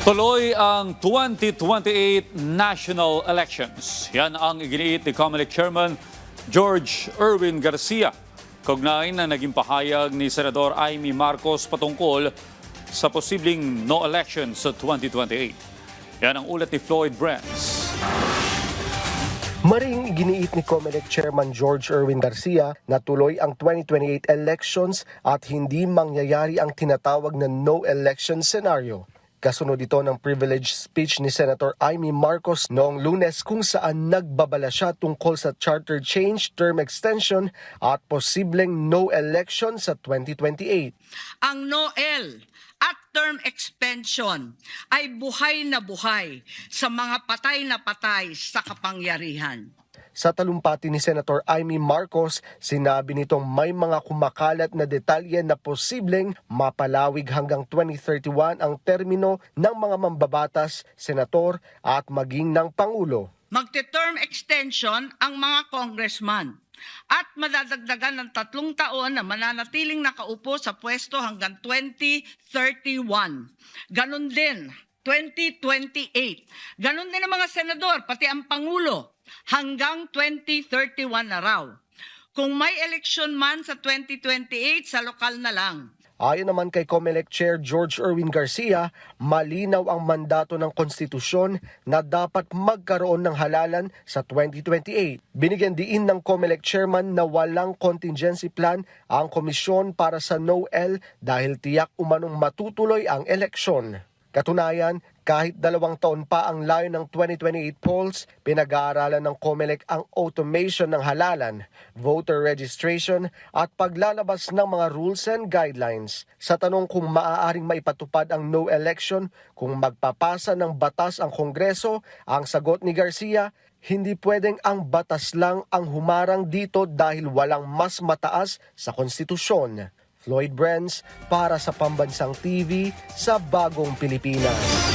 Tuloy ang 2028 national elections. Yan ang iginiit ni COMELEC Chairman George Erwin Garcia. Kaugnay na naging pahayag ni Senador Amy Marcos patungkol sa posibleng no election sa 2028. Yan ang ulat ni Floyd Brands. Maring iginiit ni COMELEC Chairman George Erwin Garcia na tuloy ang 2028 elections at hindi mangyayari ang tinatawag na no election scenario. Kasunod ito ng privilege speech ni Senator Amy Marcos noong Lunes kung saan nagbabala siya tungkol sa charter change, term extension at posibleng no election sa 2028. Ang NOEL at term extension ay buhay na buhay sa mga patay na patay sa kapangyarihan. Sa talumpati ni Senator Amy Marcos, sinabi nitong may mga kumakalat na detalye na posibleng mapalawig hanggang 2031 ang termino ng mga mambabatas, senator at maging ng Pangulo. Magte-term extension ang mga congressman at madadagdagan ng 3 taon na mananatiling nakaupo sa pwesto hanggang 2031. Ganon din 2028. Ganon din ang mga senador, pati ang Pangulo, hanggang 2031 na raw. Kung may election man sa 2028, sa lokal na lang. Ayon naman kay COMELEC Chair George Erwin Garcia, malinaw ang mandato ng konstitusyon na dapat magkaroon ng halalan sa 2028. Binigyan diin ng COMELEC Chairman na walang contingency plan ang komisyon para sa NOEL dahil tiyak umanong matutuloy ang eleksyon. Katunayan, kahit 2 taon pa ang layo ng 2028 polls, pinag-aaralan ng COMELEC ang automation ng halalan, voter registration at paglalabas ng mga rules and guidelines. Sa tanong kung maaaring maipatupad ang no election kung magpapasa ng batas ang Kongreso, ang sagot ni Garcia, hindi pwedeng ang batas lang ang humarang dito dahil walang mas mataas sa konstitusyon. Floyd Brands para sa Pambansang TV sa Bagong Pilipinas.